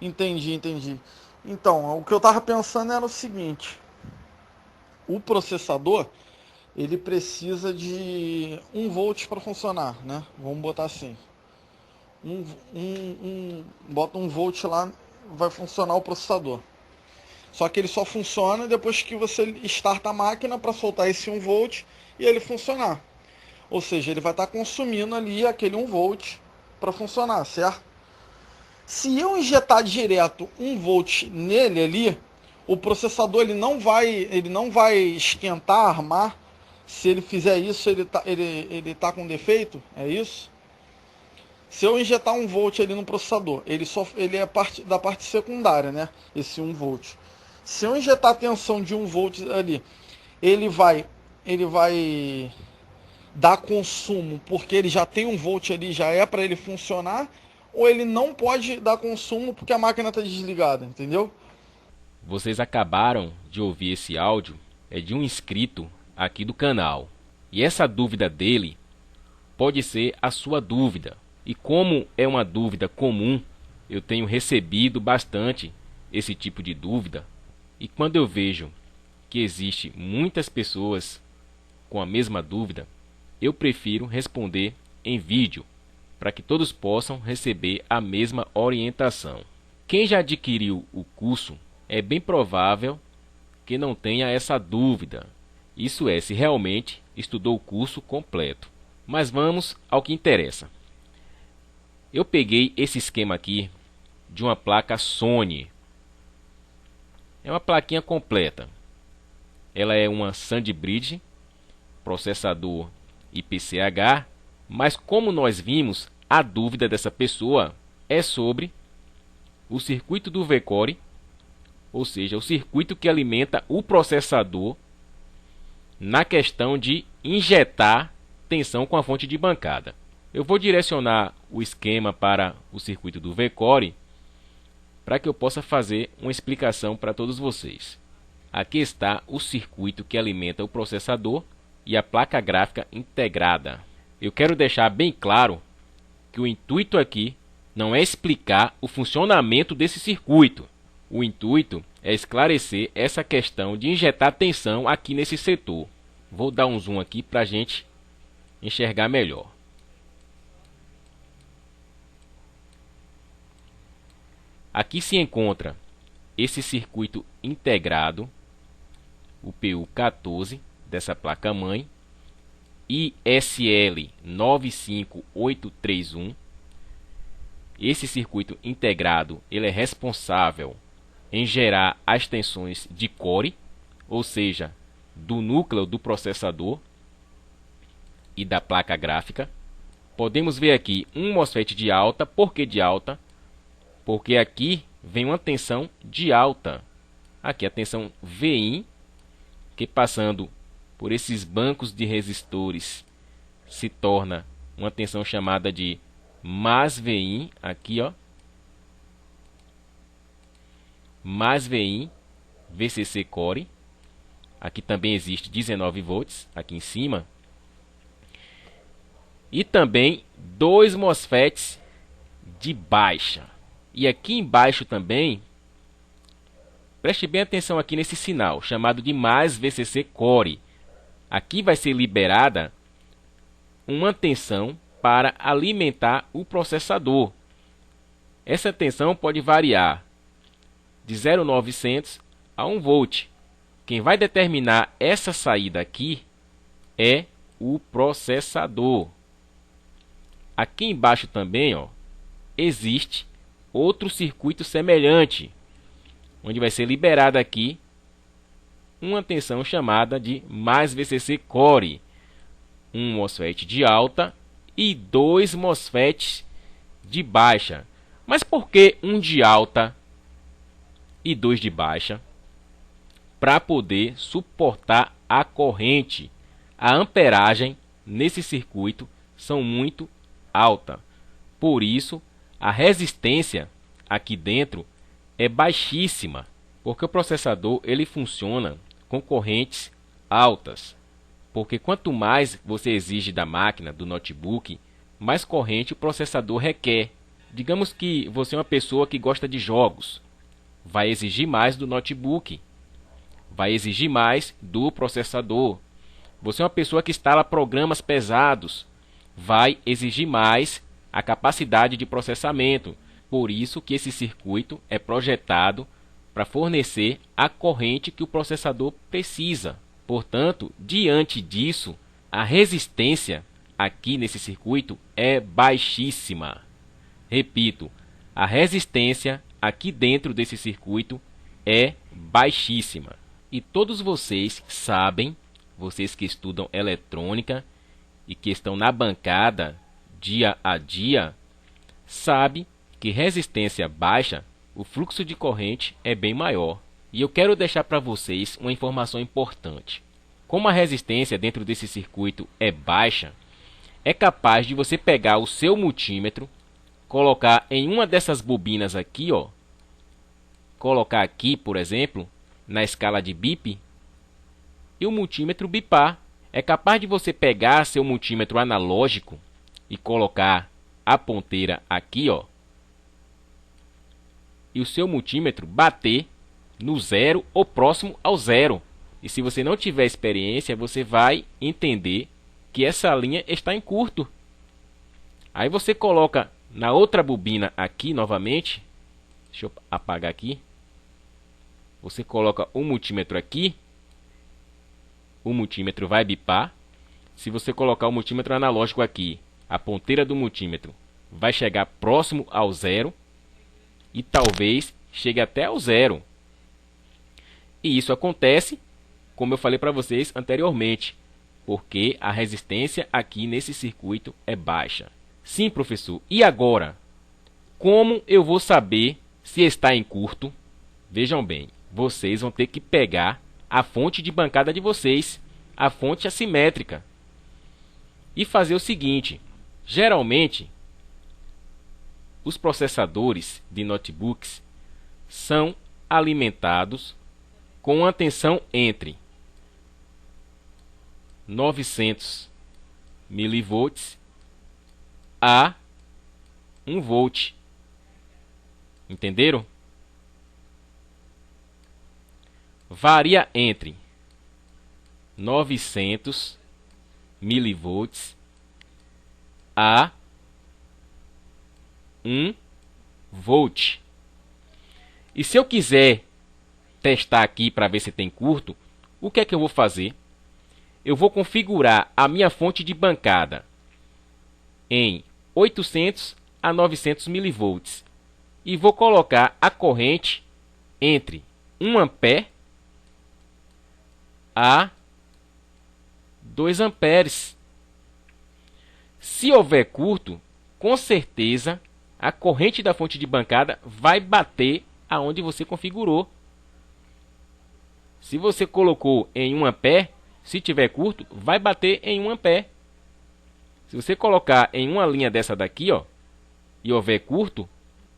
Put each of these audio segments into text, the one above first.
Entendi, entendi. Então, o que eu tava pensando era o seguinte: o processador ele precisa de 1 volt para funcionar, né? Vamos botar assim. Um, bota 1 volt lá, vai funcionar o processador. Só que ele só funciona depois que você starta a máquina para soltar esse 1 volt e ele funcionar. Ou seja, ele vai estar consumindo ali aquele 1 volt para funcionar, certo? Se eu injetar direto 1 volt nele ali, o processador ele não vai esquentar, armar. Se ele fizer isso, ele tá com defeito, é isso? Se eu injetar 1 volt ali no processador, ele é da parte secundária, né? Esse 1 volt. Se eu injetar a tensão de 1 volt ali, ele vai, ele vai dar consumo porque ele já tem 1 volt ali, já é para ele funcionar, ou ele não pode dar consumo porque a máquina está desligada, entendeu? Vocês acabaram de ouvir esse áudio, é de um inscrito aqui do canal. E essa dúvida dele pode ser a sua dúvida. E como é uma dúvida comum, eu tenho recebido bastante esse tipo de dúvida. E quando eu vejo que existe muitas pessoas com a mesma dúvida, eu prefiro responder em vídeo, para que todos possam receber a mesma orientação. Quem já adquiriu o curso é bem provável que não tenha essa dúvida. Isso é, se realmente estudou o curso completo. Mas vamos ao que interessa. Eu peguei esse esquema aqui de uma placa Sony. É uma plaquinha completa. Ela é uma SandBridge, processador IPCH, mas como nós vimos, a dúvida dessa pessoa é sobre o circuito do V-Core, ou seja, o circuito que alimenta o processador na questão de injetar tensão com a fonte de bancada. Eu vou direcionar o esquema para o circuito do V-Core para que eu possa fazer uma explicação para todos vocês. Aqui está o circuito que alimenta o processador e a placa gráfica integrada. Eu quero deixar bem claro que o intuito aqui não é explicar o funcionamento desse circuito. O intuito é esclarecer essa questão de injetar tensão aqui nesse setor. Vou dar um zoom aqui para a gente enxergar melhor. Aqui se encontra esse circuito integrado, o PU14 dessa placa-mãe, ISL 95831. Esse circuito integrado ele é responsável em gerar as tensões de core, ou seja, do núcleo do processador e da placa gráfica. Podemos ver aqui um MOSFET de alta. Por que de alta? Porque aqui vem uma tensão de alta. Aqui a tensão Vin, que passando por esses bancos de resistores se torna uma tensão chamada de mais Vin, aqui ó, mais Vin VCC Core. Aqui também existe 19 volts aqui em cima. E também dois MOSFETs de baixa. E aqui embaixo também, preste bem atenção aqui nesse sinal, chamado de mais VCC Core. Aqui vai ser liberada uma tensão para alimentar o processador. Essa tensão pode variar de 0,900 a 1 volt. Quem vai determinar essa saída aqui é o processador. Aqui embaixo também, ó, existe outro circuito semelhante, onde vai ser liberada aqui uma tensão chamada de mais VCC Core, um MOSFET de alta e dois MOSFETs de baixa. Mas por que um de alta e dois de baixa? Para poder suportar a corrente. A amperagem nesse circuito são muito alta. Por isso, a resistência aqui dentro é baixíssima, porque o processador ele funciona com correntes altas. Porque quanto mais você exige da máquina, do notebook, mais corrente o processador requer. Digamos que você é uma pessoa que gosta de jogos. Vai exigir mais do notebook. Vai exigir mais do processador. Você é uma pessoa que instala programas pesados. Vai exigir mais a capacidade de processamento. Por isso que esse circuito é projetado para fornecer a corrente que o processador precisa. Portanto, diante disso, a resistência aqui nesse circuito é baixíssima. Repito, a resistência aqui dentro desse circuito é baixíssima. E todos vocês sabem, vocês que estudam eletrônica e que estão na bancada dia a dia, sabem que resistência baixa, o fluxo de corrente é bem maior. E eu quero deixar para vocês uma informação importante. Como a resistência dentro desse circuito é baixa, é capaz de você pegar o seu multímetro, colocar em uma dessas bobinas aqui, ó, colocar aqui, por exemplo, na escala de bip, e o multímetro bipar. É capaz de você pegar seu multímetro analógico e colocar a ponteira aqui, ó, e o seu multímetro bater no zero ou próximo ao zero. E se você não tiver experiência, você vai entender que essa linha está em curto. Aí você coloca na outra bobina aqui novamente. Deixa eu apagar aqui. Você coloca o multímetro aqui. O multímetro vai bipar. Se você colocar o multímetro analógico aqui, a ponteira do multímetro vai chegar próximo ao zero. E talvez chegue até ao zero. E isso acontece, como eu falei para vocês anteriormente, porque a resistência aqui nesse circuito é baixa. Sim, professor. E agora? Como eu vou saber se está em curto? Vejam bem, vocês vão ter que pegar a fonte de bancada de vocês, a fonte assimétrica, e fazer o seguinte. Geralmente, os processadores de notebooks são alimentados com uma tensão entre 900 milivolts a 1 volt. Entenderam? Varia entre 900 milivolts a 1 volt. E se eu quiser testar aqui para ver se tem curto, o que é que eu vou fazer? Eu vou configurar a minha fonte de bancada em 800 a 900 milivolts e vou colocar a corrente entre 1 ampere a 2 amperes. Se houver curto, com certeza a corrente da fonte de bancada vai bater aonde você configurou. Se você colocou em 1 ampere, se tiver curto, vai bater em 1 ampere. Se você colocar em uma linha dessa daqui, ó, e houver curto,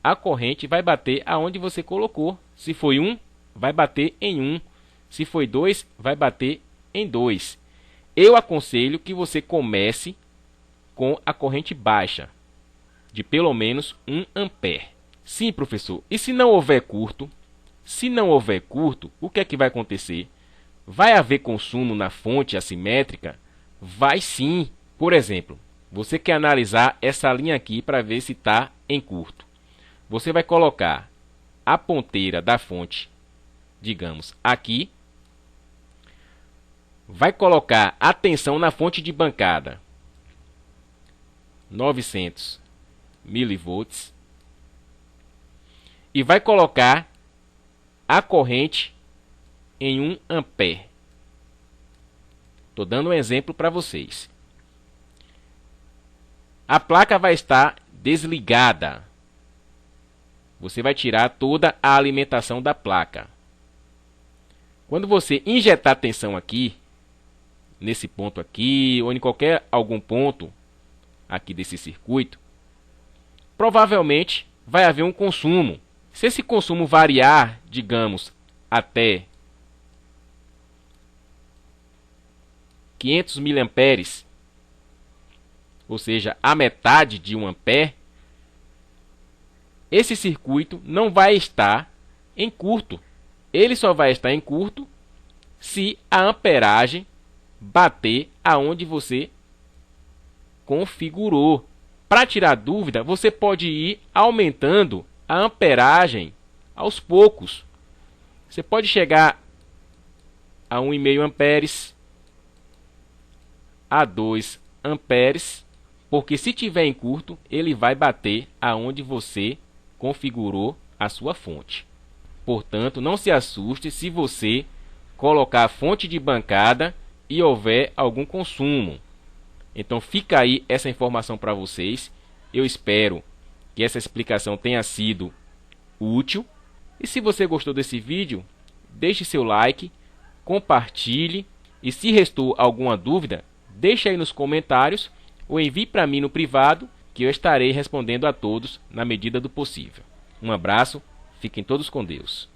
a corrente vai bater aonde você colocou. Se foi 1, vai bater em 1. Se foi 2, vai bater em 2. Eu aconselho que você comece com a corrente baixa, de pelo menos 1 ampere. Sim, professor. E se não houver curto? Se não houver curto, o que é que vai acontecer? Vai haver consumo na fonte assimétrica? Vai sim. Por exemplo, você quer analisar essa linha aqui para ver se está em curto. Você vai colocar a ponteira da fonte, digamos, aqui. Vai colocar a tensão na fonte de bancada, 900 milivolts. E vai colocar a corrente em 1 ampere. Estou dando um exemplo para vocês. A placa vai estar desligada. Você vai tirar toda a alimentação da placa. Quando você injetar tensão aqui, nesse ponto aqui, ou em algum ponto aqui desse circuito, provavelmente vai haver um consumo. Se esse consumo variar, digamos, até 500 miliamperes, ou seja, a metade de 1 ampere, esse circuito não vai estar em curto. Ele só vai estar em curto se a amperagem bater aonde você configurou. Para tirar dúvida, você pode ir aumentando a amperagem aos poucos. Você pode chegar a 1,5 amperes, a 2 amperes, porque se tiver em curto, ele vai bater aonde você configurou a sua fonte. Portanto, não se assuste se você colocar a fonte de bancada e houver algum consumo. Então fica aí essa informação para vocês. Eu espero que essa explicação tenha sido útil. E se você gostou desse vídeo, deixe seu like, compartilhe e se restou alguma dúvida, deixe aí nos comentários ou envie para mim no privado que eu estarei respondendo a todos na medida do possível. Um abraço, fiquem todos com Deus.